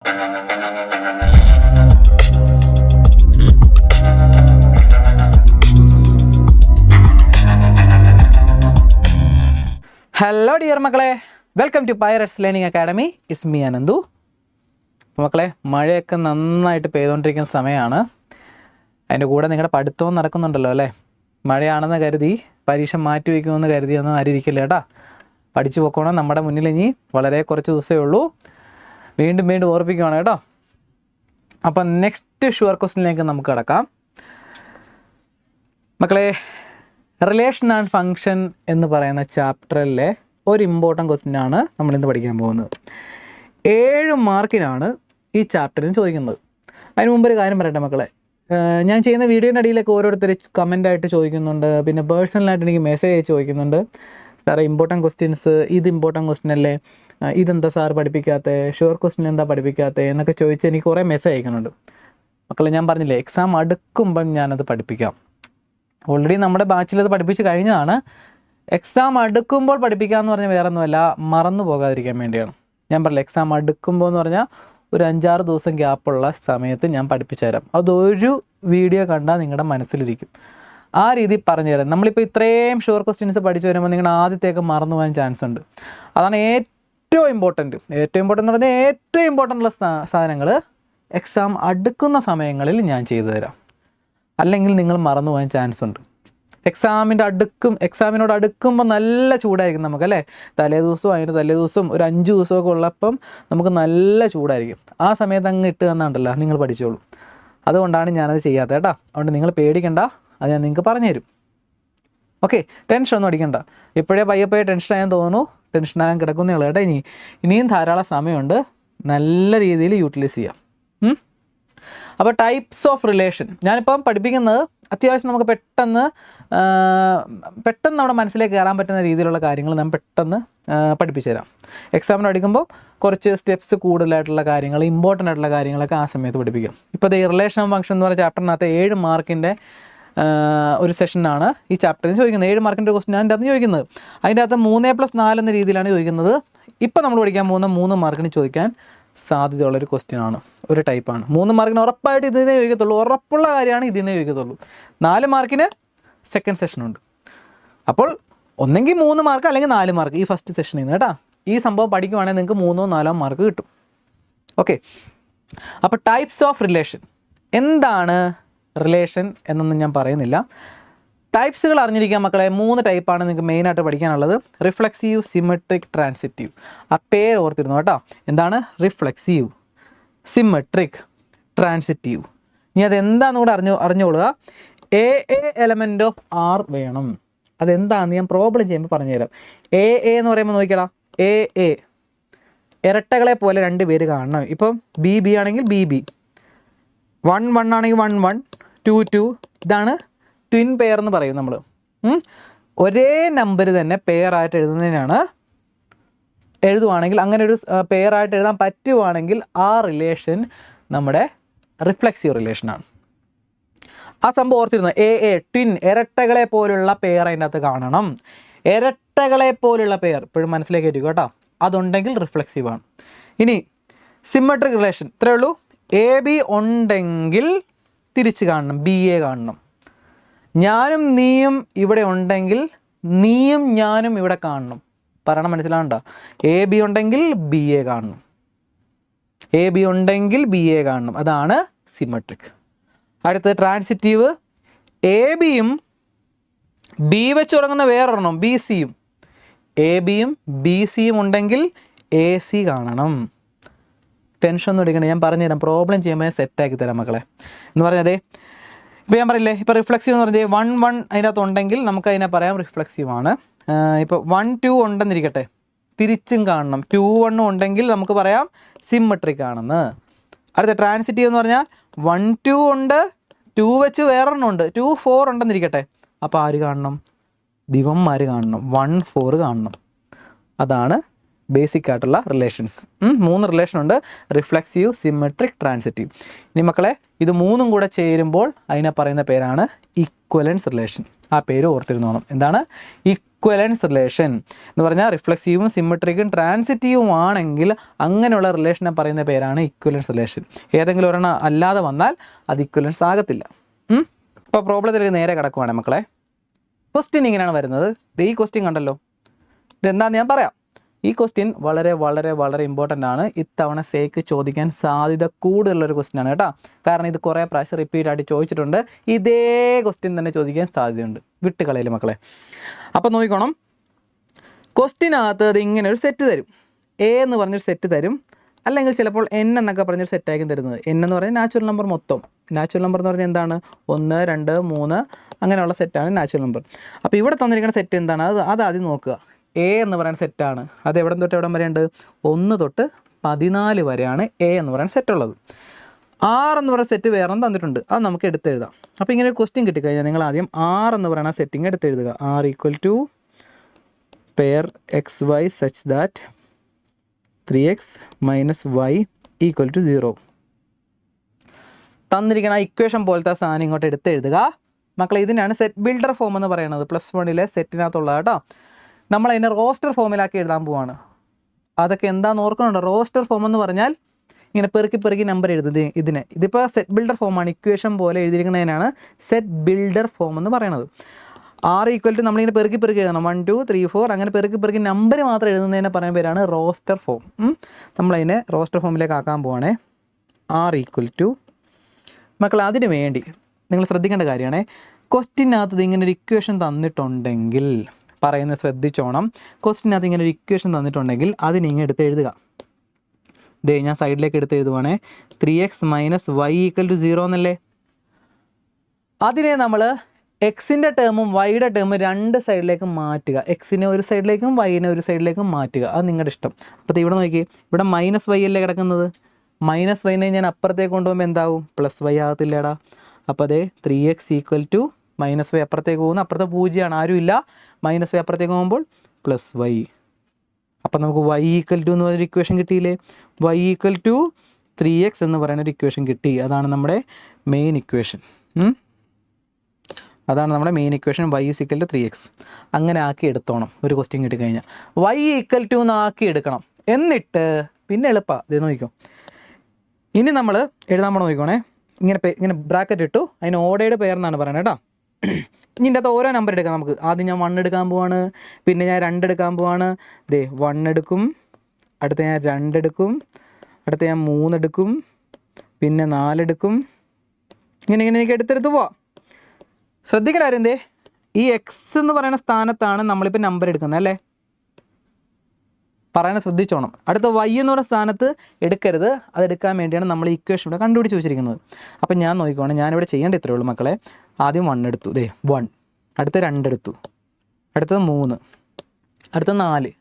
Hello dear മക്കളെ, welcome to pirates learning academy. Is me Ananthu. മക്കളെ, മഴയൊക്കെ നന്നായിട്ട് പെയ്തുകൊണ്ടിരിക്കുന്ന സമയമാണ്. അതിൻ്റെ കൂടെ നിങ്ങളുടെ പഠിത്തവും നടക്കുന്നുണ്ടല്ലോ അല്ലേ? മഴയാണെന്ന് കരുതി പരീക്ഷ മാറ്റി വയ്ക്കുമെന്ന് കരുതിയൊന്നും ആരും ഇരിക്കില്ല കേട്ടോ. പഠിച്ചു പോക്കണം. നമ്മുടെ മുന്നിൽ ഇനി വളരെ കുറച്ച് ദിവസമേ ഉള്ളൂ. വീണ്ടും വീണ്ടും ഓർപ്പിക്കുകയാണ് കേട്ടോ. അപ്പം നെക്സ്റ്റ് ഷുവർ ക്വസ്റ്റ്യനിലേക്ക് നമുക്ക് കിടക്കാം. മക്കളെ, റിലേഷൻ ആൻഡ് ഫങ്ഷൻ എന്ന് പറയുന്ന ചാപ്റ്ററിലെ ഒരു ഇമ്പോർട്ടൻറ്റ് ക്വസ്റ്റ്യനാണ് നമ്മളിന്ന് പഠിക്കാൻ പോകുന്നത്. 7 മാർക്കിനാണ് ഈ ചാപ്റ്ററിന് ചോദിക്കുന്നത്. അതിന് മുമ്പ് ഒരു കാര്യം പറയട്ടെ മക്കളെ, ഞാൻ ചെയ്യുന്ന വീഡിയോൻ്റെ അടിയിലൊക്കെ ഓരോരുത്തർ കമൻ്റായിട്ട് ചോദിക്കുന്നുണ്ട്, പിന്നെ പേഴ്സണലായിട്ട് എനിക്ക് മെസ്സേജ് അയച്ച് ചോദിക്കുന്നുണ്ട്. സാറേ, ഇമ്പോർട്ടൻറ്റ് ക്വസ്റ്റ്യൻസ്, ഇത് ഇമ്പോർട്ടൻറ്റ് ക്വസ്റ്റ്യൻ അല്ലേ, ഇതെന്താ സാർ പഠിപ്പിക്കാത്തത്, ഷുവർ ക്വസ്റ്റ്യൻ എന്താ പഠിപ്പിക്കാത്തത് എന്നൊക്കെ ചോദിച്ച് എനിക്ക് കുറേ മെസ്സേജ് അയക്കുന്നുണ്ട്. മക്കളെ, ഞാൻ പറഞ്ഞില്ലേ, എക്സാം അടുക്കുമ്പം ഞാനത് പഠിപ്പിക്കാം. ഓൾറെഡി നമ്മുടെ ബാച്ചിൽ അത് പഠിപ്പിച്ച് കഴിഞ്ഞതാണ്. എക്സാം അടുക്കുമ്പോൾ പഠിപ്പിക്കാമെന്ന് പറഞ്ഞാൽ വേറെ ഒന്നുമല്ല, മറന്നു പോകാതിരിക്കാൻ വേണ്ടിയാണ്. ഞാൻ പറഞ്ഞില്ല, എക്സാം അടുക്കുമ്പോൾ എന്ന് പറഞ്ഞാൽ ഒരു 5-6 ദിവസം ഗ്യാപ്പുള്ള സമയത്ത് ഞാൻ പഠിപ്പിച്ചു തരാം. അതൊരു വീഡിയോ കണ്ടാൽ നിങ്ങളുടെ മനസ്സിലിരിക്കും. ആ രീതിയിൽ പറഞ്ഞു തരാം. നമ്മളിപ്പോൾ ഇത്രയും ഷുവർ ക്വസ്റ്റ്യൻസ് പഠിച്ചു വരുമ്പോൾ നിങ്ങളുടെ ആദ്യത്തേക്ക് മറന്നു പോകാൻ ചാൻസ് ഉണ്ട്. അതാണ് ഏറ്റവും ഇമ്പോർട്ടൻറ്റ് എന്ന് പറഞ്ഞാൽ ഏറ്റവും ഇമ്പോർട്ടൻ്റ് ഉള്ള സാധനങ്ങൾ എക്സാം അടുക്കുന്ന സമയങ്ങളിൽ ഞാൻ ചെയ്തു തരാം. അല്ലെങ്കിൽ നിങ്ങൾ മറന്നു പോകാൻ ചാൻസ് ഉണ്ട്. എക്സാമിനോട് അടുക്കുമ്പോൾ നല്ല ചൂടായിരിക്കും നമുക്കല്ലേ? തലേ ദിവസം ഒരു 5 ദിവസമൊക്കെ ഉള്ളപ്പം നമുക്ക് നല്ല ചൂടായിരിക്കും. ആ സമയത്ത് അങ്ങ് ഇട്ട് തന്നാണ്ടല്ലോ, നിങ്ങൾ പഠിച്ചോളൂ. അതുകൊണ്ടാണ് ഞാനത് ചെയ്യാത്തത് കേട്ടോ. അതുകൊണ്ട് നിങ്ങൾ പേടിക്കണ്ട, അത് ഞാൻ നിങ്ങൾക്ക് പറഞ്ഞുതരും. ഓക്കെ, ടെൻഷനൊന്നും അടിക്കണ്ട. ഇപ്പോഴേ പയ്യെ ടെൻഷനാകാൻ തോന്നുന്നു. ടെൻഷനാകാൻ കിടക്കുന്നേ ഉള്ളൂ കേട്ടോ. ഇനിയും ധാരാളം സമയമുണ്ട്. നല്ല രീതിയിൽ യൂട്ടിലൈസ് ചെയ്യാം. അപ്പോൾ ടൈപ്സ് ഓഫ് റിലേഷൻ ഞാനിപ്പം പഠിപ്പിക്കുന്നത് അത്യാവശ്യം നമുക്ക് പെട്ടെന്ന് നമ്മുടെ മനസ്സിലേക്ക് കയറാൻ പറ്റുന്ന രീതിയിലുള്ള കാര്യങ്ങൾ ഞാൻ പെട്ടെന്ന് പഠിപ്പിച്ചു തരാം. എക്സാമിന് പഠിക്കുമ്പോൾ കുറച്ച് സ്റ്റെപ്സ് കൂടുതലായിട്ടുള്ള കാര്യങ്ങൾ, ഇമ്പോർട്ടൻ്റ് ആയിട്ടുള്ള കാര്യങ്ങളൊക്കെ ആ സമയത്ത് പഠിപ്പിക്കും. ഇപ്പോൾ ഈ റിലേഷൻ ഫംഗ്ഷൻ എന്ന് പറയുന്ന ചാപ്റ്ററിനകത്ത് 7 മാർക്കിൻ്റെ ഒരു സെഷനാണ് ഈ ചാപ്റ്ററിന് ചോദിക്കുന്നത്. 7 മാർക്കിൻ്റെ ക്വസ്റ്റ്യൻ അതിൻ്റെ അകത്ത് ചോദിക്കുന്നത്. അതിൻ്റെ അകത്ത് 3+4 എന്ന രീതിയിലാണ് ചോദിക്കുന്നത്. ഇപ്പം നമ്മൾ പഠിക്കാൻ പോകുന്ന 3 മാർക്കിന് ചോദിക്കാൻ സാധ്യതയുള്ളൊരു ക്വസ്റ്റ്യനാണ്, ഒരു ടൈപ്പാണ്. 3 മാർക്കിന് ഉറപ്പായിട്ട് ഇതിനെ ചോദിക്കത്തുള്ളൂ. ഉറപ്പുള്ള കാര്യമാണ് ഇതിനെ ചോദിക്കത്തുള്ളൂ. 4 മാർക്കിന് സെക്കൻഡ് സെഷനുണ്ട്. അപ്പോൾ ഒന്നെങ്കിൽ 3 മാർക്ക് അല്ലെങ്കിൽ 4 മാർക്ക് ഈ ഫസ്റ്റ് സെഷനിൽ നിന്ന് കേട്ടോ. ഈ സംഭവം പഠിക്കുവാണെങ്കിൽ നിങ്ങൾക്ക് 3-4 മാർക്ക് കിട്ടും. ഓക്കെ, അപ്പോൾ ടൈപ്സ് ഓഫ് റിലേഷൻ. എന്താണ് റിലേഷൻ എന്നൊന്നും ഞാൻ പറയുന്നില്ല. ടൈപ്സുകൾ അറിഞ്ഞിരിക്കാൻ മക്കളെ. 3 ടൈപ്പാണ് നിങ്ങൾക്ക് മെയിനായിട്ട് പഠിക്കാനുള്ളത്. Reflexive, symmetric, transitive. ആ പേര് ഓർത്തിരുന്നു കേട്ടോ. എന്താണ് റിഫ്ലെക്സീവ്, സിമെട്രിക്, ട്രാൻസിറ്റീവ്. ഇനി അതെന്താണെന്ന് കൂടെ അറിഞ്ഞുകൊള്ളുക. എ എലമെൻറ്റ് ഓഫ് ആർ വേണം. അതെന്താണെന്ന് ഞാൻ പ്രോബ്ലം ചെയ്യുമ്പോൾ പറഞ്ഞുതരാം. എന്ന് പറയുമ്പോൾ നോക്കിക്കടാ, എ ഇരട്ടകളെ പോലെ 2 പേര് കാണണം. ഇപ്പം ബി ആണെങ്കിൽ ബി 1 ആണെങ്കിൽ 1 2 ഇതാണ് ട്വിൻ പെയർ എന്ന് പറയും നമ്മൾ. ഒരേ നമ്പർ തന്നെ പെയറായിട്ട് എഴുതുവാണെങ്കിൽ അങ്ങനെ ഒരു പെയറായിട്ട് എഴുതാൻ പറ്റുവാണെങ്കിൽ ആ റിലേഷൻ നമ്മുടെ റിഫ്ലെക്സീവ് റിലേഷനാണ്. ആ സംഭവം ഓർത്തിരുന്നു. ട്വിൻ, ഇരട്ടകളെ പോലുള്ള പെയർ അതിൻ്റെ അകത്ത് കാണണം. ഇരട്ടകളെ പോലുള്ള പെയർ ഇപ്പോഴും മനസ്സിലേക്ക് ഇരിക്കും കേട്ടോ. അതുണ്ടെങ്കിൽ റിഫ്ലെക്സീവാണ്. ഇനി സിമെട്രിക് റിലേഷൻ ഇത്രയേ ഉള്ളൂ. AB ഉണ്ടെങ്കിൽ തിരിച്ച് കാണണം, BA കാണണം. ഞാനും നീയും ഇവിടെ ഉണ്ടെങ്കിൽ നീയും ഞാനും ഇവിടെ കാണണം. പറയണം, മനസ്സിലാവണ്ട. AB ഉണ്ടെങ്കിൽ BA കാണണം. AB ഉണ്ടെങ്കിൽ BA കാണണം. അതാണ് സിമെട്രിക്. അടുത്തത് ട്രാൻസിറ്റീവ്. ABയും B വെച്ച് തുടങ്ങുന്ന വേറൊരെണ്ണം BCയും. ABയും BCയും ഉണ്ടെങ്കിൽ AC കാണണം. ടെൻഷൻ ഒന്നും എടുക്കണേ, ഞാൻ പറഞ്ഞുതരാം. പ്രോബ്ലം ചെയ്യുമ്പോൾ സെറ്റാക്കി തരാം മക്കളെ. എന്ന് പറഞ്ഞാൽ ഇപ്പോൾ ഞാൻ പറയില്ലേ, ഇപ്പോൾ റിഫ്ലെക്സീവ് എന്ന് പറഞ്ഞാൽ 1 അതിനകത്ത് ഉണ്ടെങ്കിൽ നമുക്കതിനെ പറയാം റിഫ്ലെക്സീവ് ആണ്. ഇപ്പോൾ 1 2 ഉണ്ടെന്നിരിക്കട്ടെ, തിരിച്ചും കാണണം. 2 1 ഉണ്ടെങ്കിൽ നമുക്ക് പറയാം സിമെട്രിക് ആണെന്ന്. അടുത്ത ട്രാൻസിറ്റീവ് എന്ന് പറഞ്ഞാൽ 1 2 ഉണ്ട്, 2 വെച്ച് വേറൊരെണ്ണം ഉണ്ട്, 2 4 ഉണ്ടെന്നിരിക്കട്ടെ. അപ്പോൾ ആര് കാണണം? ദിവന്മാർ കാണണം. 1 4 കാണണം. അതാണ് ബേസിക് ആയിട്ടുള്ള റിലേഷൻസ്. 3 റിലേഷൻ ഉണ്ട്: റിഫ്ലെക്സീവ്, സിമെട്രിക്, ട്രാൻസിറ്റീവ്. ഇനി മക്കളെ, ഇത് 3ഉം കൂടെ ചേരുമ്പോൾ അതിനെ പറയുന്ന പേരാണ് ഈക്വലൻസ് റിലേഷൻ. ആ പേര് ഓർത്തിരുന്നോണം. എന്താണ്? ഇക്വലൻസ് റിലേഷൻ എന്ന് പറഞ്ഞാൽ റിഫ്ലെക്സീവും സിമെട്രിക്കും ട്രാൻസിറ്റീവും ആണെങ്കിൽ അങ്ങനെയുള്ള റിലേഷനെ പറയുന്ന പേരാണ് ഇക്വലൻസ് റിലേഷൻ. ഏതെങ്കിലും ഒരെണ്ണം അല്ലാതെ വന്നാൽ അത് ഇക്വലൻസ് ആകത്തില്ല. അപ്പോൾ പ്രോബ്ലത്തിലേക്ക് നേരെ കിടക്കുവാണ് മക്കളെ. ക്വസ്റ്റ്യൻ ഇങ്ങനെയാണ് വരുന്നത്. ഈ ക്വസ്റ്റ്യൻ കണ്ടല്ലോ, ഇതെന്താണെന്ന് ഞാൻ പറയാം. ഈ ക്വസ്റ്റ്യൻ വളരെ വളരെ വളരെ ഇമ്പോർട്ടൻ്റ് ആണ്. ഇത്തവണ സേക്ക് ചോദിക്കാൻ സാധ്യത കൂടുതലുള്ളൊരു ക്വസ്റ്റ്യൻ ആണ് കേട്ടോ. കാരണം ഇത് കുറേ പ്രാവശ്യം റിപ്പീറ്റ് ആയിട്ട് ചോദിച്ചിട്ടുണ്ട്. ഇതേ ക്വസ്റ്റ്യൻ തന്നെ ചോദിക്കാൻ സാധ്യതയുണ്ട്. വിട്ടുകളയില്ല മക്കളെ. അപ്പോൾ നോക്കിക്കോണം, ക്വസ്റ്റ്യനകത്ത് അത് ഇങ്ങനെ ഒരു സെറ്റ് തരും. എ എന്ന് പറഞ്ഞൊരു സെറ്റ് തരും, അല്ലെങ്കിൽ ചിലപ്പോൾ എൻ എന്നൊക്കെ പറഞ്ഞൊരു സെറ്റായിരിക്കും തരുന്നത്. എൻ എന്ന് പറഞ്ഞാൽ നാച്ചുറൽ നമ്പർ മൊത്തം. നാച്ചുറൽ നമ്പർ എന്ന് പറഞ്ഞാൽ എന്താണ്? 1, 2, 3 അങ്ങനെയുള്ള സെറ്റാണ് നാച്ചുറൽ നമ്പർ. അപ്പോൾ ഇവിടെ തന്നിരിക്കുന്ന സെറ്റ് എന്താണ്? അത് ആദ്യം നോക്കുക. എ എന്ന് പറയുന്ന സെറ്റാണ്. അത് എവിടെ തൊട്ട് എവിടം വരെയുണ്ട്? 1 തൊട്ട് 14 വരെയാണ് എ എന്ന് പറയുന്ന സെറ്റ് ഉള്ളത്. 6 എന്ന് പറയുന്ന സെറ്റ് വേറെ തന്നിട്ടുണ്ട്, അത് നമുക്ക് എടുത്തെഴുതാം. അപ്പോൾ ഇങ്ങനെ ഒരു ക്വസ്റ്റ്യൻ കിട്ടിക്കഴിഞ്ഞാൽ നിങ്ങൾ ആദ്യം 6 എന്ന് പറയുന്ന സെറ്റിങ് എടുത്തെഴുതുക. R = pair XY such that 3x - y = 0. തന്നിരിക്കുന്ന ആ ഇക്വേഷൻ പോലത്തെ സാധനം ഇങ്ങോട്ട് എടുത്തെഴുതുക മക്കളെ. ഇതിനാണ് സെറ്റ് ബിൽഡർ ഫോം എന്ന് പറയുന്നത്. +1 സെറ്റിനകത്തുള്ള കേട്ടോ. നമ്മളതിനെ റോസ്റ്റർ ഫോമിലാക്കി എഴുതാൻ പോവാണ്. അതൊക്കെ എന്താണെന്ന് ഓർക്കുന്നുണ്ടോ? റോസ്റ്റർ ഫോം എന്ന് പറഞ്ഞാൽ ഇങ്ങനെ പെറുക്കി നമ്പർ എഴുതുന്നത്. ഇതിപ്പോൾ സെറ്റ് ബിൽഡർ ഫോമാണ്. ഇക്വേഷൻ പോലെ എഴുതിയിരിക്കുന്നതിനാണ് സെറ്റ് ബിൽഡർ ഫോം എന്ന് പറയുന്നത്. R = നമ്മളിങ്ങനെ പെറുക്കി എഴുതണം. 1, 2, 3, 4 അങ്ങനെ പെറുക്കി നമ്പർ മാത്രം എഴുതുന്നതിനെ പറയുന്ന പേരാണ് റോസ്റ്റർ ഫോം. നമ്മളതിനെ റോസ്റ്റർ ഫോമിലേക്ക് ആക്കാൻ പോവാണേ. R = മക്കൾ, അതിന് വേണ്ടി നിങ്ങൾ ശ്രദ്ധിക്കേണ്ട കാര്യമാണ്, ക്വസ്റ്റ്യനകത്ത് ഇങ്ങനെ ഒരു ഇക്വേഷൻ തന്നിട്ടുണ്ടെങ്കിൽ പറയുന്നത് ശ്രദ്ധിച്ചോണം. ക്വസ്റ്റ്യനകത്ത് ഇങ്ങനെ ഒരു ഇക്വേഷൻ തന്നിട്ടുണ്ടെങ്കിൽ അതിനിങ്ങനെ എടുത്ത് എഴുതുക. ഞാൻ സൈഡിലേക്ക് എടുത്ത് എഴുതുവാണേ. 3x - y = 0 എന്നല്ലേ. അതിനെ നമ്മൾ എക്സിൻ്റെ ടേമും വൈയുടെ ടേമും രണ്ട് സൈഡിലേക്ക് മാറ്റുക. എക്സിനെ ഒരു സൈഡിലേക്കും വൈനെ ഒരു സൈഡിലേക്കും മാറ്റുക. അത് നിങ്ങളുടെ ഇഷ്ടം. അപ്പോൾ ഇവിടെ നോക്കി, ഇവിടെ -y അല്ലേ കിടക്കുന്നത്. -yനെ ഞാൻ അപ്പുറത്തേക്ക് കൊണ്ടുപോകുമ്പോൾ എന്താവും? +y ആകത്തില്ലേടാ. അപ്പോൾ അതെ 3x = -y അപ്പുറത്തേക്ക് പോകുന്നു. അപ്പുറത്തെ 0 ആരുമില്ല. -y അപ്പുറത്തേക്ക് പോകുമ്പോൾ +y. അപ്പം നമുക്ക് y = എന്ന് പറഞ്ഞൊരു ഇക്വേഷൻ കിട്ടിയില്ലേ. y = 3x എന്ന് പറയുന്നൊരു ഇക്വേഷൻ കിട്ടി. അതാണ് നമ്മുടെ മെയിൻ ഇക്വേഷൻ. അതാണ് നമ്മുടെ മെയിൻ ഇക്വേഷൻ. y = 3x. അങ്ങനെ ആക്കി എടുത്തോണം. ഒരു ക്വസ്റ്റ്യൻ കിട്ടിക്കഴിഞ്ഞാൽ y = എന്ന് ആക്കി എടുക്കണം. എന്നിട്ട് പിന്നെ എളുപ്പമാണ്. ഇത് നോക്കിക്കോ. ഇനി നമ്മൾ എഴുതാൻ പോകണം. നോക്കിക്കോണേ. ഇങ്ങനെ ബ്രാക്കറ്റ് ഇട്ടു. അതിന് ഓർഡേഡ് പെയർ എന്നാണ് പറയുന്നത് കേട്ടോ. ഇനി ഇതിൻ്റെ അകത്ത് ഓരോ നമ്പർ എടുക്കാം നമുക്ക്. ആദ്യം ഞാൻ 1 എടുക്കാൻ പോവാണ്. പിന്നെ ഞാൻ 2 എടുക്കാൻ പോവാണ്. 1 എടുക്കും. അടുത്ത ഞാൻ 2 എടുക്കും. അടുത്ത ഞാൻ 3 എടുക്കും. പിന്നെ 4 എടുക്കും. ഇങ്ങനെ എനിക്ക് എടുത്തെടുത്ത് പോവാം. ശ്രദ്ധിക്കേണ്ട കാര്യം ഈ എക്സ് എന്ന് പറയുന്ന സ്ഥാനത്താണ് നമ്മളിപ്പോൾ നമ്പർ എടുക്കുന്നത് അല്ലേ. പറയാൻ ശ്രദ്ധിച്ചോണം. അടുത്ത y എന്ന് പറയുന്ന സ്ഥാനത്ത് എടുക്കരുത്. അതെടുക്കാൻ വേണ്ടിയാണ് നമ്മൾ ഈ ഇക്വേഷൻ ഇവിടെ കണ്ടുപിടിച്ച് വെച്ചിരിക്കുന്നത്. അപ്പം ഞാൻ നോക്കിക്കോണം. ഞാനിവിടെ ചെയ്യേണ്ട ഇത്രയേ ഉള്ളൂ മക്കളെ. ആദ്യം 1 എടുത്തു. 1. അടുത്ത 2 എടുത്തു. അടുത്തത് 3. അടുത്ത 4.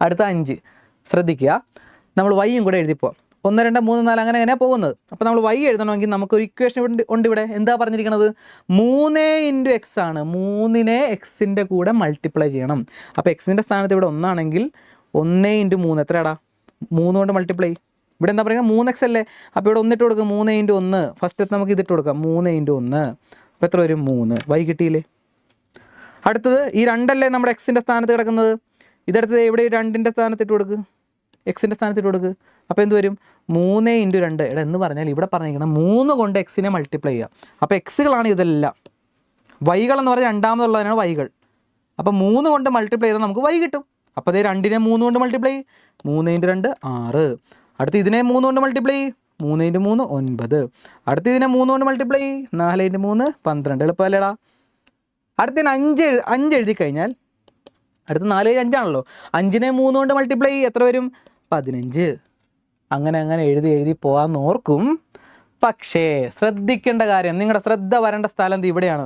അടുത്ത 5. ശ്രദ്ധിക്കുക, നമ്മൾ വൈയും കൂടെ എഴുതിപ്പോവാം. 1, 2, 3, 4 അങ്ങനെ പോകുന്നത്. അപ്പോൾ നമ്മൾ y എഴുതണമെങ്കിൽ നമുക്കൊരു ഇക്വേഷൻ ഉണ്ട് ഇവിടെ. എന്താ പറഞ്ഞിരിക്കുന്നത്? 3 × x ആണ്. 3നെ എക്സിൻ്റെ കൂടെ മൾട്ടിപ്ലൈ ചെയ്യണം. അപ്പോൾ എക്സിൻ്റെ സ്ഥാനത്ത് ഇവിടെ 1 ആണെങ്കിൽ 1 × 3 എത്രയാടാ? 3 കൊണ്ട് മൾട്ടിപ്ലൈ. ഇവിടെ എന്താ പറയുക? 3x അല്ലേ. അപ്പോൾ ഇവിടെ 1 ഇട്ട് കൊടുക്കുക. 3 × 1. ഫസ്റ്റത്തെ നമുക്ക് ഇതിട്ട് കൊടുക്കാം. 3 × 1. അപ്പോൾ എത്ര വരും? 3. y കിട്ടിയില്ലേ. അടുത്തത് ഈ 2 അല്ലേ നമ്മുടെ എക്സിൻ്റെ സ്ഥാനത്ത് കിടക്കുന്നത്. ഇതെടുത്തത് ഇവിടെ 2ൻ്റെ സ്ഥാനത്ത് ഇട്ട് കൊടുക്കുക. എക്സിൻ്റെ സ്ഥാനത്ത് ഇട്ട് കൊടുക്കുക. അപ്പോൾ എന്ത് വരും? 3 × 2. എന്ന് പറഞ്ഞാൽ ഇവിടെ പറഞ്ഞിരിക്കണം 3 കൊണ്ട് എക്സിനെ മൾട്ടിപ്ലൈ ചെയ്യുക. അപ്പോൾ എക്സുകളാണ് ഇതെല്ലാം. വൈകളെന്ന് പറഞ്ഞാൽ രണ്ടാമതുള്ളതിനാണ് വൈകൾ. അപ്പോൾ 3 കൊണ്ട് മൾട്ടിപ്ലൈ ചെയ്താൽ നമുക്ക് y കിട്ടും. അപ്പോൾ അതേ 2നെ 3 കൊണ്ട് മൾട്ടിപ്ലൈ. 3 × 2 6. അടുത്ത് ഇതിനെ 3 കൊണ്ട് മൾട്ടിപ്ലൈ. 3 × 3 9. അടുത്ത് ഇതിനെ 3 കൊണ്ട് മൾട്ടിപ്ലൈ. 4 × 3 12. എളുപ്പമല്ലേടാ. അടുത്തതിന് 5 എഴുതി കഴിഞ്ഞാൽ അടുത്ത് 4 × 5 ആണല്ലോ. 5നെ 3 കൊണ്ട് മൾട്ടിപ്ലൈ എത്ര വരും? 15. അങ്ങനെ എഴുതി പോകാമെന്ന് ഓർക്കും. പക്ഷേ ശ്രദ്ധിക്കേണ്ട കാര്യം, നിങ്ങളുടെ ശ്രദ്ധ വരേണ്ട സ്ഥലം ഇവിടെയാണ്.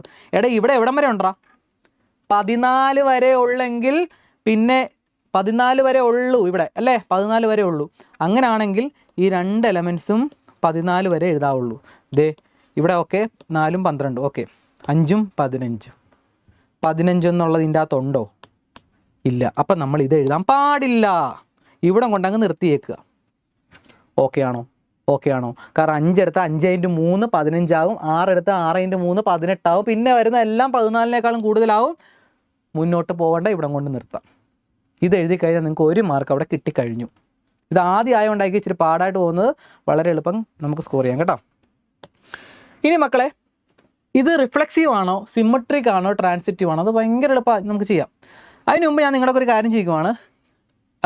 ഇവിടെ എവിടം വരെ ഉണ്ടാ? 14 വരെ ഉള്ളെങ്കിൽ പിന്നെ 14 വരെ ഉള്ളൂ ഇവിടെ അല്ലേ. 14 വരെ ഉള്ളൂ. അങ്ങനെയാണെങ്കിൽ ഈ 2 എലമെൻസും 14 വരെ എഴുതാവുള്ളൂ. ഇവിടെ ഓക്കെ 4ഉം 12. ഓക്കെ 5ഉം 15. 15 എന്നുള്ളത് ഇതിൻ്റെ അകത്തുണ്ടോ? ഇല്ല. അപ്പം നമ്മൾ ഇത് എഴുതാൻ പാടില്ല. ഇവിടെ കൊണ്ടങ്ങ് നിർത്തിയേക്കുക. ഓക്കെ ആണോ? കാരണം 5 എടുത്താൽ 5 × 3 15 ആവും. 6 എടുത്താൽ 6 × 3 18 ആവും. പിന്നെ വരുന്ന എല്ലാം 14നേക്കാളും കൂടുതലാവും. മുന്നോട്ട് പോകേണ്ട, ഇവിടെ കൊണ്ട് നിർത്താം. ഇത് എഴുതി കഴിഞ്ഞാൽ നിങ്ങൾക്ക് 1 മാർക്ക് അവിടെ കിട്ടിക്കഴിഞ്ഞു. ഇത് ആദ്യം ആയതുകൊണ്ടായിരിക്കും ഇച്ചിരി പാടായിട്ട് പോകുന്നത്. വളരെ എളുപ്പം നമുക്ക് സ്കോർ ചെയ്യാം കേട്ടോ. ഇനി മക്കളെ, ഇത് റിഫ്ലെക്സീവ് ആണോ സിമ്മട്രിക് ആണോ ട്രാൻസിറ്റീവ് ആണോ, അത് ഭയങ്കര എളുപ്പമാണ് നമുക്ക് ചെയ്യാം. അതിന് മുമ്പ് ഞാൻ നിങ്ങളുടെ ഒരു കാര്യം ചെയ്യുവാണ്.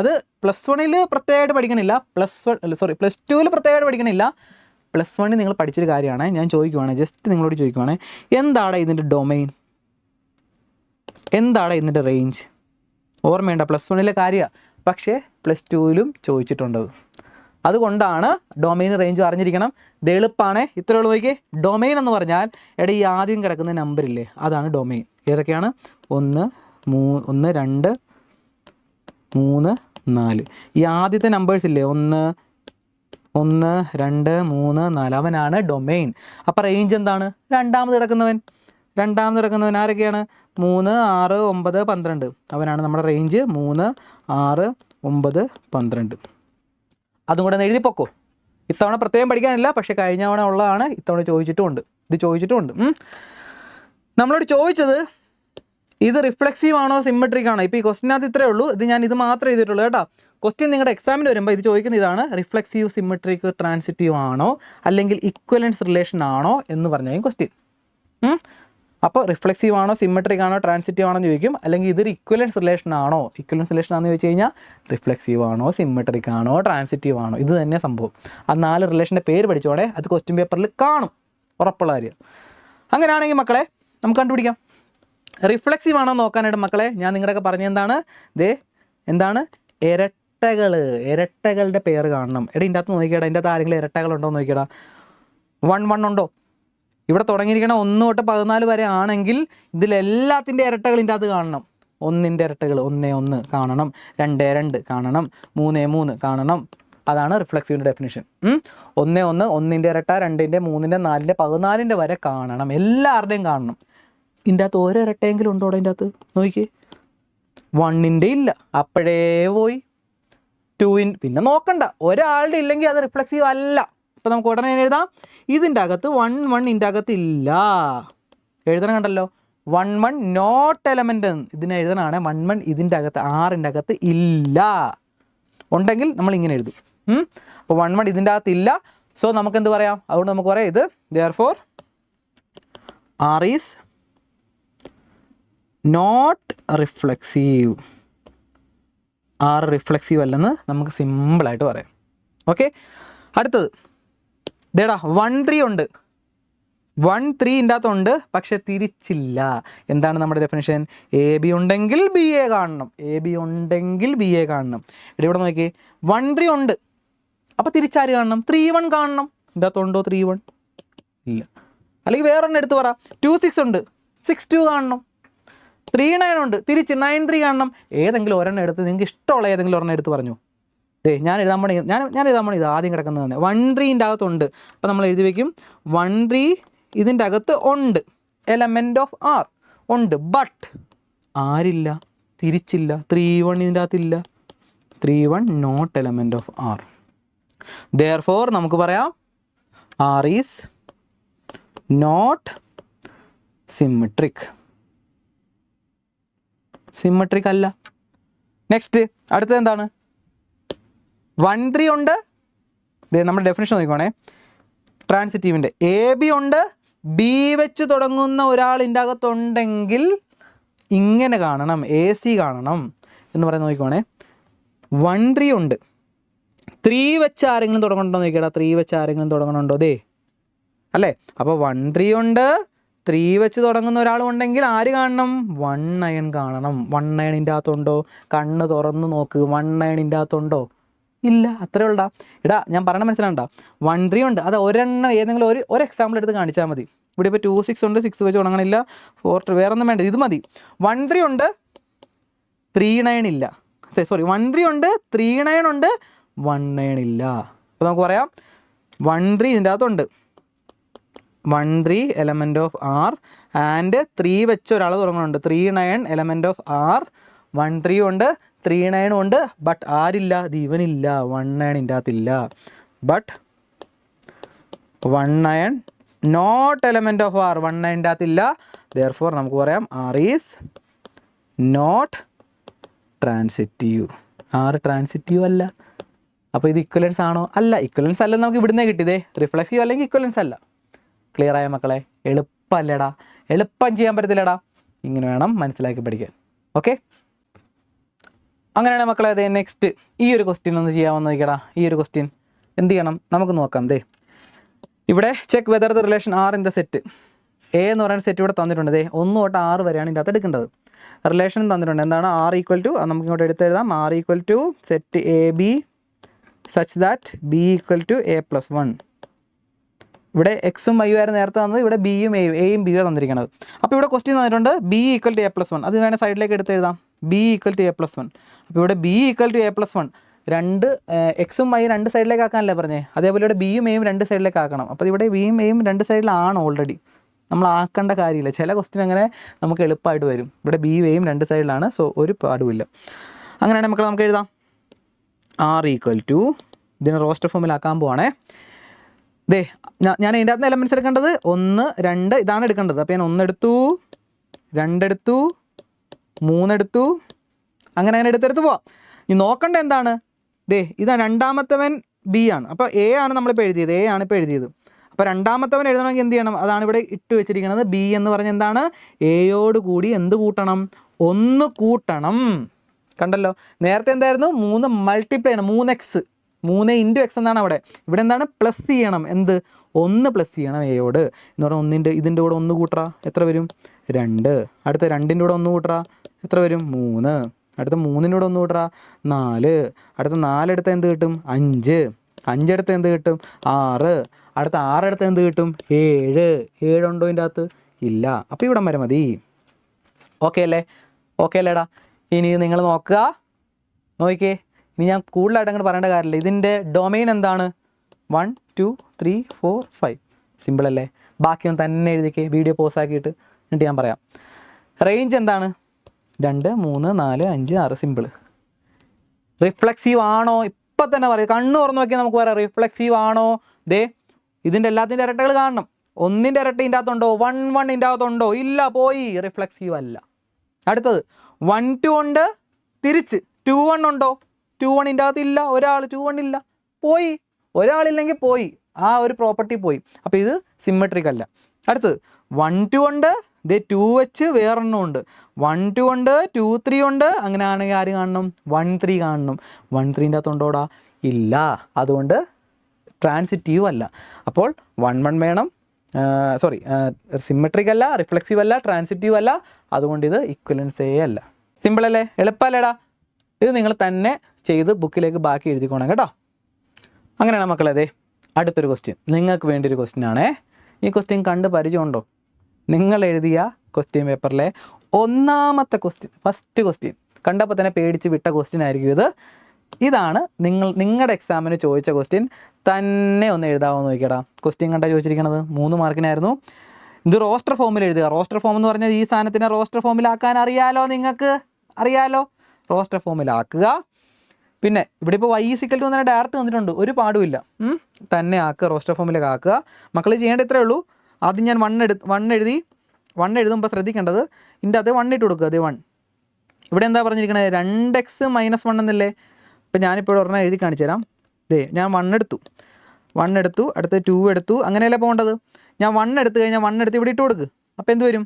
അത് +1 പ്രത്യേകമായിട്ട് പഠിക്കണില്ല, +2 പ്രത്യേകമായിട്ട് പഠിക്കണില്ല. +1 നിങ്ങൾ പഠിച്ചൊരു കാര്യമാണ്. ഞാൻ ചോദിക്കുവാണ്, ജസ്റ്റ് നിങ്ങളോട് ചോദിക്കുവാണ്, എന്താണ് ഇതിൻ്റെ ഡൊമൈൻ, എന്താണ് ഇതിൻ്റെ റേഞ്ച്? ഓർമ്മയുണ്ട, +1 കാര്യമാണ്, പക്ഷേ +2 ചോദിച്ചിട്ടുണ്ട്. അതുകൊണ്ടാണ് ഡൊമൈൻ റേഞ്ച് അറിഞ്ഞിരിക്കണം. ഇത് എളുപ്പമാണ്. ഇത്രയുള്ള നോക്കിയേ, ഡൊമൈൻ എന്ന് പറഞ്ഞാൽ ഈ ആദ്യം കിടക്കുന്ന നമ്പറില്ലേ, അതാണ് ഡൊമൈൻ. ഏതൊക്കെയാണ്? 1 2 3 4. ഈ ആദ്യത്തെ നമ്പേഴ്സ് ഇല്ലേ, 1 2 3 4, അവനാണ് ഡൊമൈൻ. അപ്പോൾ റേഞ്ച് എന്താണ്? രണ്ടാമത് കിടക്കുന്നവൻ ആരൊക്കെയാണ്? 3 6 9 12. അവനാണ് നമ്മുടെ റേഞ്ച്. 3 6 9 12. അതും കൂടെ എഴുതി പൊക്കോ. ഇത്തവണ പ്രത്യേകം പഠിക്കാനില്ല, പക്ഷേ കഴിഞ്ഞ തവണ ഉള്ളതാണ്. ഇത്തവണ ചോദിച്ചിട്ടുമുണ്ട്, ഇത് ചോദിച്ചിട്ടുമുണ്ട്. നമ്മളോട് ചോദിച്ചത് ഇത് റിഫ്ലെക്സീവ് ആണോ സിമ്മട്രിക് ആണോ. ഇപ്പോൾ ഈ ക്വസ്റ്റിനകത്ത് ഇത്രയേ ഉള്ളൂ. ഇത് മാത്രമേ ചെയ്തിട്ടുള്ളൂ കേട്ടോ. ക്വസ്റ്റ്യൻ നിങ്ങളുടെ എക്സാമിന് വരുമ്പോൾ ഇത് ചോദിക്കുന്ന ഇതാണ്: റിഫ്ലെക്സീവ് സിമ്മട്രിക് ട്രാൻസിറ്റീവ് ആണോ അല്ലെങ്കിൽ ഇക്വലൻസ് റിലേഷൻ ആണോ എന്ന് പറഞ്ഞാൽ ക്വസ്റ്റ്യൻ. അപ്പോൾ റിഫ്ലെക്സീവ് ആണോ സിമ്മട്രിക് ആണോ ട്രാൻസിറ്റീവ് ആണോ എന്ന് ചോദിക്കും. അല്ലെങ്കിൽ ഇതൊരു ഇക്വലൻസ് റിലേഷൻ ആണോ, ഇക്വലൻസ് റിലേഷൻ ആണെന്ന് ചോദിച്ചു കഴിഞ്ഞാൽ റിഫ്ലെക്സീവ് ആണോ സിമ്മട്രിക് ആണോ ട്രാൻസിറ്റീവ് ആണോ, ഇത് തന്നെ സംഭവം. ആ 4 റിലേഷൻ്റെ പേര് പഠിച്ചോടെ, അത് ക്വസ്റ്റ്യൻ പേപ്പറിൽ കാണും, ഉറപ്പുള്ള കാര്യം. അങ്ങനെയാണെങ്കിൽ മക്കളെ നമുക്ക് കണ്ടുപിടിക്കാം. റിഫ്ലെക്സീവ് ആണോ നോക്കാനായിട്ട് മക്കളെ ഞാൻ നിങ്ങളുടെയൊക്കെ പറഞ്ഞെന്താണ്, എന്താണ് ഇരട്ടകളുടെ പേര് കാണണം. ഇതിൻ്റെ അകത്ത് നോക്കിയേടാ, ഇതിൻ്റെ അകത്ത് ആരെങ്കിലും ഇരട്ടകളുണ്ടോ എന്ന് നോക്കിയേടാ. 1 1 ഉണ്ടോ? ഇവിടെ തുടങ്ങിയിരിക്കണം 1 തൊട്ട് 14 വരെ ആണെങ്കിൽ ഇതിലെല്ലാത്തിൻ്റെ ഇരട്ടകൾ ഇതിൻ്റെ അകത്ത് കാണണം. 1ൻ്റെ ഇരട്ടകൾ 1 1 കാണണം, 2 2 കാണണം, 3 3 കാണണം. അതാണ് റിഫ്ലെക്സീവിൻ്റെ ഡെഫിനിഷൻ. 1 1 1ൻ്റെ ഇരട്ട, 2ൻ്റെ 3ൻ്റെ 4ൻ്റെ 14ൻ്റെ വരെ കാണണം, എല്ലാവരുടെയും കാണണം. ഇതിൻ്റെ അകത്ത് ഓരോ ഇരട്ടയെങ്കിലും ഉണ്ടോ? ഇതിൻ്റെ അകത്ത് നോക്കിയേ, 1ൻ്റെ ഇല്ല, അപ്പോഴേ പോയി. 2 പിന്നെ നോക്കണ്ട, ഒരാളുടെ ഇല്ലെങ്കിൽ അത് റിഫ്ലെക്സീവ് അല്ല. അപ്പോൾ നമുക്ക് ഉടനെ എഴുതാം, ഇതിൻ്റെ അകത്ത് 1 1 ഇതിൻ്റെ അകത്ത് ഇല്ല. എഴുതണം കണ്ടല്ലോ, 1 1 നോട്ട് എലമെൻ്റ് ഇതിനെ എഴുതണമാണ്. 1 1 ഇതിൻ്റെ അകത്ത്, 6ൻ്റെ അകത്ത് ഇല്ല. ഉണ്ടെങ്കിൽ നമ്മൾ ഇങ്ങനെ എഴുതും. അപ്പോൾ 1 1 ഇതിൻ്റെ അകത്ത് ഇല്ല. സോ നമുക്ക് എന്ത് പറയാം? അതുകൊണ്ട് നമുക്ക് പറയാം ഇത് therefore R is not reflexive. R reflexive അല്ലെന്ന് നമുക്ക് സിമ്പിളായിട്ട് പറയാം. ഓക്കെ, അടുത്തത് ഇതേടാ 1 3 ഉണ്ട്. 1 3 ഇതിൻ്റെ അകത്തുണ്ട്, പക്ഷെ തിരിച്ചില്ല. എന്താണ് നമ്മുടെ ഡെഫിനിഷൻ? AB ഉണ്ടെങ്കിൽ BA കാണണം. ഇവിടെ നോക്കി 1 3 ഉണ്ട്, അപ്പോൾ തിരിച്ചാര് കാണണം? 3 1 കാണണം. ഇതിൻ്റെ അകത്തുണ്ടോ 3 1? ഇല്ല. അല്ലെങ്കിൽ വേറൊരെണ്ണം എടുത്ത് പറ, 2 6 ഉണ്ട്, 6 2 കാണണം. 3 9 ഉണ്ട്, തിരിച്ച് 9 3 കാണണം. ഏതെങ്കിലും ഒരെണ്ണം എടുത്ത്, നിങ്ങൾക്ക് ഇഷ്ടമുള്ള ഏതെങ്കിലും ഒരെണ്ണം എടുത്ത് പറഞ്ഞു. ഞാൻ എഴുതാൻ പോണി ഇത് ആദ്യം കിടക്കുന്നത് തന്നെ 1 3 ഇതിൻ്റെ അകത്തുണ്ട്. അപ്പോൾ നമ്മൾ എഴുതി വയ്ക്കും 1 3 ഇതിൻ്റെ അകത്ത് ഉണ്ട്, എലമെൻ്റ് ഓഫ് R ഉണ്ട്, ബട്ട് ആരില്ല? തിരിച്ചില്ല. 3 1 ഇതിൻ്റെ അകത്തില്ല. 3 1 not element of R. therefore നമുക്ക് പറയാം R ഈസ് നോട്ട് സിമ്മട്രിക് അല്ല. നെക്സ്റ്റ് അടുത്തത് എന്താണ്? 1 3 ഉണ്ട്. നമ്മുടെ ഡെഫിനിഷൻ നോക്കിക്കോണേ, ട്രാൻസിറ്റീവിൻ്റെ AB ഉണ്ട്, B വെച്ച് തുടങ്ങുന്ന ഒരാൾ ഇതിൻ്റെ അകത്തുണ്ടെങ്കിൽ ഇങ്ങനെ കാണണം, AC കാണണം എന്ന് പറയാൻ നോക്കിക്കോണേ. 1 3 ഉണ്ട്, 3 വെച്ച് ആരെങ്കിലും തുടങ്ങണുണ്ടോ നോക്കിയാടാ. 3 വെച്ച് ആരെങ്കിലും തുടങ്ങണുണ്ടോ? അല്ലേ? അപ്പോൾ 1 3 ഉണ്ട്, 3 വെച്ച് തുടങ്ങുന്ന ഒരാളുണ്ടെങ്കിൽ ആര് കാണണം? 1 9 കാണണം. 1 9 ഇതിൻ്റെ അകത്തുണ്ടോ? കണ്ണ് തുറന്ന് നോക്ക്, 1 9 ഇതിൻ്റെ അകത്തുണ്ടോ? ഇല്ല. അത്രേ ഉള്ളടാ. ഞാൻ പറഞ്ഞ മനസ്സിലാണ്ടാ. 1 3 ഉണ്ട്, അത് ഒരെണ്ണം ഏതെങ്കിലും ഒരു എക്സാമ്പിൾ എടുത്ത് കാണിച്ചാൽ മതി. ഇവിടെ ഇപ്പോൾ 2 6 ഉണ്ട്, 6 വെച്ച് തുടങ്ങണില്ല. 4 വേറെ ഒന്നും വേണ്ട, ഇത് മതി. 1 3 ഉണ്ട്, 3 9 ഇല്ല. 1 3 ഉണ്ട്, 3 9 ഉണ്ട്, 1 9 ഇല്ല. അപ്പോൾ നമുക്ക് പറയാം 1 3 ഇതിൻ്റെ അകത്തുണ്ട്. 1 3 എലമെൻ്റ് ഓഫ് R ആൻഡ് 3 വെച്ച് ഒരാൾ തുടങ്ങുന്നുണ്ട്. 3 9 എലമെൻ്റ് ഓഫ് R. 1 3 ഉണ്ട്, 3 9 ഉണ്ട്, ബട്ട് ആരില്ല? ഇവനില്ല. 1 9 ഇതിൻ്റെ അകത്തില്ല. But 1 9 not element of R. 1 9 ഇതിൻ്റെ അകത്തില്ല. therefore നമുക്ക് പറയാം R is not transitive. R transitive അല്ല. അപ്പോൾ ഇത് ഇക്വലൻസ് ആണോ? അല്ല. ഇക്വലൻസ് അല്ലെന്ന് നമുക്ക് ഇവിടുന്ന് കിട്ടിയതേ. റിഫ്ലെക്സീവ് അല്ലെങ്കിൽ ഇക്വലൻസ് അല്ല. ക്ലിയർ ആയ മക്കളെ? എളുപ്പമല്ലടാ, എളുപ്പം ചെയ്യാൻ പറ്റത്തില്ലടാ. ഇങ്ങനെ വേണം മനസ്സിലാക്കി പഠിക്കാൻ. ഓക്കെ, അങ്ങനെയാണ് മക്കളെ. അതെ, നെക്സ്റ്റ് ഈ ഒരു ക്വസ്റ്റ്യൻ ഒന്ന് ചെയ്യാമെന്ന് നോക്കിയടാ. ഈ ഒരു ക്വസ്റ്റ്യൻ എന്ത് ചെയ്യണം നമുക്ക് നോക്കാം. ദേ ഇവിടെ check whether the relation are in the set A എന്ന് പറയുന്ന സെറ്റ് ഇവിടെ തന്നിട്ടുണ്ട്. ദേ 1 തൊട്ട് 6 വരെയാണ് ഇതിൻ്റെ അകത്ത് എടുക്കേണ്ടത്. റിലേഷൻ തന്നിട്ടുണ്ട്. എന്താണ്? ആർ ഈക്വൽ ടു, നമുക്ക് ഇങ്ങോട്ട് എടുത്തെഴുതാം. R equal to set A B such that B equal to A plus 1. ഇവിടെ എക്സും വൈയും ആയിരുന്നു നേരത്തെ തന്നത്. ഇവിടെ ബിയും എയും ബിയും തന്നിരിക്കുന്നത്. അപ്പോൾ ഇവിടെ ക്വസ്റ്റ്യൻ തന്നിട്ടുണ്ട് B equal to A plus 1. അത് വേണേൽ സൈഡിലേക്ക് എടുത്തെഴുതാം. B equal to A plus 1. അപ്പോൾ ഇവിടെ B equal to A plus 1 രണ്ട് എക്സും വൈയും രണ്ട് സൈഡിലേക്ക് ആക്കാനല്ലേ പറഞ്ഞേ? അതേപോലെ ഇവിടെ ബിയും എയും രണ്ട് സൈഡിലേക്ക് ആക്കണം. അപ്പോൾ ഇവിടെ ബിയും എയും രണ്ട് സൈഡിലാണ് ഓൾറെഡി. നമ്മൾ ആക്കേണ്ട കാര്യമില്ല. ചില ക്വസ്റ്റ്യൻ അങ്ങനെ നമുക്ക് എളുപ്പമായിട്ട് വരും. ഇവിടെ ബിയും എയും രണ്ട് സൈഡിലാണ്. സോ ഒരു പാടുമില്ല. അങ്ങനെയാണെങ്കിൽ മക്കളെ നമുക്ക് എഴുതാം. ആർ ഈക്വൽ ടു, ഇതിന് റോസ്റ്റർ ഫോമിലാക്കാൻ പോവാണേ. ദേ ഞാൻ ഇതിൻ്റെ അകത്ത് എലമെൻറ്റ്സ് എടുക്കേണ്ടത് 1, 2 ഇതാണ് എടുക്കേണ്ടത്. അപ്പോൾ ഞാൻ 1 എടുത്തു, 2 എടുത്തു, 3 എടുത്തു, അങ്ങനെ എടുത്തെടുത്ത് പോവാം. ഇനി നോക്കേണ്ട എന്താണ്? ദേ ഇതാണ് രണ്ടാമത്തവൻ ബി ആണ്. അപ്പോൾ എ ആണ് നമ്മളിപ്പോൾ എഴുതിയത്. എ ആണ് ഇപ്പോൾ എഴുതിയത്. അപ്പോൾ രണ്ടാമത്തവൻ എഴുതണമെങ്കിൽ എന്ത് ചെയ്യണം? അതാണ് ഇവിടെ ഇട്ട് വെച്ചിരിക്കുന്നത്. ബി എന്ന് പറഞ്ഞ എന്താണ്? എയോട് കൂടി എന്ത് കൂട്ടണം? 1 കൂട്ടണം. കണ്ടല്ലോ, നേരത്തെ എന്തായിരുന്നു? 3 മൾട്ടിപ്ലൈ ആണ്. 3x 3 ഇൻറ്റു എക്സ് എന്നാണ് അവിടെ. ഇവിടെ എന്താണ്? പ്ലസ് ചെയ്യണം. എന്ത്? 1 പ്ലസ് ചെയ്യണം എയോട് എന്ന് പറഞ്ഞാൽ ഇതിൻ്റെ കൂടെ 1 കൂട്ടറ എത്ര വരും? 2. അടുത്ത 2ൻ്റെ കൂടെ 1 കൂട്ടറ എത്ര വരും? 3. അടുത്ത 3ൻ്റെ കൂടെ 1 കൂട്ടറ 4. അടുത്ത 4 എടുത്ത് എന്ത് കിട്ടും? 5. 5 എടുത്ത് എന്ത് കിട്ടും? 6. അടുത്ത 6 എടുത്ത് എന്ത് കിട്ടും? 7. 7 ഉണ്ടോ ഇതിൻ്റെ അകത്ത്? ഇല്ല. അപ്പോൾ ഇവിടം വരെ മതി. ഓക്കെ അല്ലേ? ഓക്കെ അല്ലേടാ? ഇനി നിങ്ങൾ നോക്കിക്കേ. ഇനി ഞാൻ കൂടുതലായിട്ട് അങ്ങോട്ട് പറയേണ്ട കാര്യമില്ല. ഇതിൻ്റെ ഡൊമൈൻ എന്താണ്? 1 2 3 4 5. സിമ്പിൾ അല്ലേ? ബാക്കിയൊന്നും തന്നെ എഴുതിക്കേ, വീഡിയോ പോസ് ആക്കിയിട്ട്. എന്നിട്ട് ഞാൻ പറയാം. റേഞ്ച് എന്താണ്? 2 3 4 5 6. സിമ്പിൾ. റിഫ്ലെക്സീവ് ആണോ? ഇപ്പം തന്നെ പറയാം. കണ്ണ് തുറന്ന് നോക്കിയാൽ നമുക്ക് പറയാം റിഫ്ലെക്സീവ് ആണോ. ദേ ഇതിൻ്റെ എല്ലാത്തിൻ്റെ ഇരട്ടകൾ കാണണം. 1ൻ്റെ ഇരട്ട ഇതിൻ്റെ അകത്തുണ്ടോ? 1 1 ഇതിൻ്റെ അകത്തുണ്ടോ? ഇല്ല, പോയി. റിഫ്ലെക്സീവ് അല്ല. അടുത്തത് 1 2 ഉണ്ട്, തിരിച്ച് 2 1 ഉണ്ടോ? 2 1 ഇതിൻ്റെ അകത്ത് ഇല്ല. ഒരാൾ 2 1 ഇല്ല, പോയി. ഒരാളില്ലെങ്കിൽ പോയി. ആ ഒരു പ്രോപ്പർട്ടി പോയി. അപ്പോൾ ഇത് സിമ്മെട്രിക് അല്ല. അടുത്തത് 1 2 ഉണ്ട്, ദേ 2 വെച്ച് വേറൊരെണ്ണം ഉണ്ട്. 1 2 ഉണ്ട്, 2 3 ഉണ്ട്. അങ്ങനെ ആണെങ്കിൽ ആര് കാണണം? 1 3 കാണണം. 1 3ൻ്റെ അകത്തുണ്ടോടാ? ഇല്ല. അതുകൊണ്ട് ട്രാൻസിറ്റീവ് അല്ല. അപ്പോൾ 1 1 വേണം. സിമ്മെട്രിക് അല്ല, റിഫ്ലെക്സീവ് അല്ല, ട്രാൻസിറ്റീവ് അല്ല. അതുകൊണ്ട് ഇത് ഇക്വലൻസേ അല്ല. സിമ്പിൾ അല്ലേ? എളുപ്പമല്ലേടാ? ഇത് നിങ്ങൾ തന്നെ ചെയ്ത് ബുക്കിലേക്ക് ബാക്കി എഴുതിക്കോണം കേട്ടോ. അങ്ങനെയാണ് മക്കളെ. അതെ, അടുത്തൊരു ക്വസ്റ്റ്യൻ നിങ്ങൾക്ക് വേണ്ടിയൊരു ക്വസ്റ്റ്യൻ ആണേ. ഈ ക്വസ്റ്റ്യൻ കണ്ട് പരിചയമുണ്ടോ? നിങ്ങൾ എഴുതിയ ക്വസ്റ്റ്യൻ പേപ്പറിലെ ഒന്നാമത്തെ ക്വസ്റ്റ്യൻ, ഫസ്റ്റ് ക്വസ്റ്റ്യൻ. കണ്ടപ്പോൾ തന്നെ പേടിച്ച് വിട്ട ക്വസ്റ്റ്യൻ ആയിരിക്കും ഇത്. ഇതാണ് നിങ്ങളുടെ എക്സാമിന് ചോദിച്ച ക്വസ്റ്റ്യൻ. തന്നെ ഒന്ന് എഴുതാമെന്ന് നോക്കിയടാ. ക്വസ്റ്റ്യൻ കണ്ടാൽ ചോദിച്ചിരിക്കുന്നത് 3 മാർക്കിനായിരുന്നു. ഇത് റോസ്റ്റർ ഫോമിൽ എഴുതുക. റോസ്റ്റർ ഫോം എന്ന് പറഞ്ഞാൽ ഈ സാധനത്തിനെ റോസ്റ്റർ ഫോമിലാക്കാൻ അറിയാലോ, നിങ്ങൾക്ക് അറിയാലോ. റോസ്റ്റർ ഫോമിലാക്കുക. പിന്നെ ഇവിടെ ഇപ്പോൾ y = തന്നെ ഡയറക്റ്റ് വന്നിട്ടുണ്ട്. ഒരു പാടുമില്ല. തന്നെ ആക്കുക, റോസ്റ്റർ ഫോമിലേക്ക് ആക്കുക. മക്കൾ ചെയ്യേണ്ട ഇത്രയേ ഉള്ളൂ. ആദ്യം ഞാൻ 1 എഴുതി. 1 എഴുതുമ്പോൾ ശ്രദ്ധിക്കേണ്ടത് ഇതിൻ്റെ അത് 1 ഇട്ട് കൊടുക്കുക. അതേ 1. ഇവിടെ എന്താ പറഞ്ഞിരിക്കണത്? 2x - 1 എന്നല്ലേ. ഇപ്പം ഞാനിപ്പോൾ ഒരെണ്ണം എഴുതി കാണിച്ചു തരാം. ദേ ഞാൻ 1 എടുത്തു. 1 എടുത്തു, അടുത്ത് 2 എടുത്തു. അങ്ങനെയല്ലേ പോകേണ്ടത്? ഞാൻ 1 എടുത്തു കഴിഞ്ഞാൽ 1 എടുത്ത് ഇവിടെ ഇട്ട് കൊടുക്കുക. അപ്പോൾ എന്ത് വരും?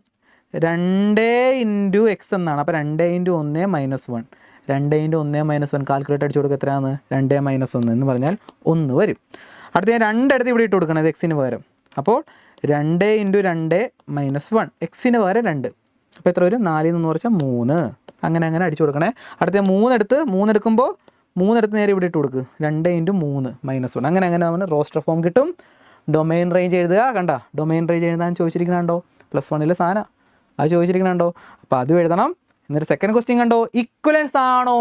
2 × x എന്നാണ്. അപ്പോൾ 2 × 1 - 1. 2 × 1 - 1 കാൽക്കുലേറ്റ് അടിച്ചു കൊടുക്കുക. എത്രയാണ്? 2 - 1 എന്ന് പറഞ്ഞാൽ 1 വരും. അടുത്ത് ഞാൻ 2 എടുത്ത് ഇവിടെ ഇട്ട് കൊടുക്കണം, ഇത് എക്സിന് പകരം. അപ്പോൾ 2 × 2 - 1 എക്സിന് പകരം 2. അപ്പോൾ എത്ര വരും? 4 എന്ന് കുറച്ചാൽ 3. അങ്ങനെ അടിച്ചു കൊടുക്കണേ. അടുത്ത 3 എടുക്കുമ്പോൾ 3 എടുത്ത് നേരെ ഇവിടെ ഇട്ട് കൊടുക്കുക. 2 × 3 - 1. അങ്ങനെ നമ്മൾ റോസ്റ്റർ ഫോം കിട്ടും. ഡൊമൈൻ റേഞ്ച് എഴുതുക. കണ്ട, ഡൊമൈൻ റേഞ്ച് എഴുതാൻ ചോദിച്ചിരിക്കണുണ്ടോ? +1 സാധനം അത് ചോദിച്ചിരിക്കണുണ്ടോ? അപ്പോൾ അതും എഴുതണം. എന്നിട്ട് സെക്കൻഡ് ക്വസ്റ്റ്യൻ കണ്ടോ? ഇക്വലൻസ് ആണോ?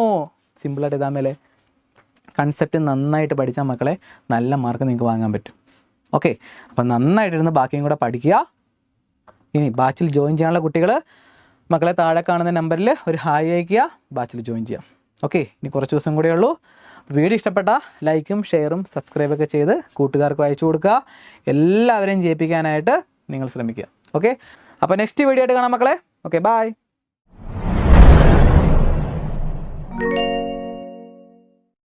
സിമ്പിളായിട്ട് എഴുതാൻ മേലെ. കൺസെപ്റ്റ് നന്നായിട്ട് പഠിച്ചാൽ മക്കളെ നല്ല മാർക്ക് നിങ്ങൾക്ക് വാങ്ങാൻ പറ്റും. ഓക്കെ, അപ്പം നന്നായിട്ടിരുന്ന് ബാക്കിയും കൂടെ പഠിക്കുക. ഇനി ബാച്ചിൽ ജോയിൻ ചെയ്യാനുള്ള കുട്ടികൾ മക്കളെ താഴെ കാണുന്ന നമ്പറിൽ ഒരു ഹായ് അയക്കുക, ബാച്ചിൽ ജോയിൻ ചെയ്യാം. ഓക്കെ, ഇനി കുറച്ച് ദിവസം കൂടെ ഉള്ളൂ. വീഡിയോ ഇഷ്ടപ്പെട്ട ലൈക്കും ഷെയറും സബ്സ്ക്രൈബൊക്കെ ചെയ്ത് കൂട്ടുകാർക്ക് അയച്ചു കൊടുക്കുക. എല്ലാവരെയും ജയിപ്പിക്കാനായിട്ട് നിങ്ങൾ ശ്രമിക്കുക. ഓക്കെ, അപ്പോൾ നെക്സ്റ്റ് വീഡിയോ ആയിട്ട് കാണാം മക്കളെ. Okay, by.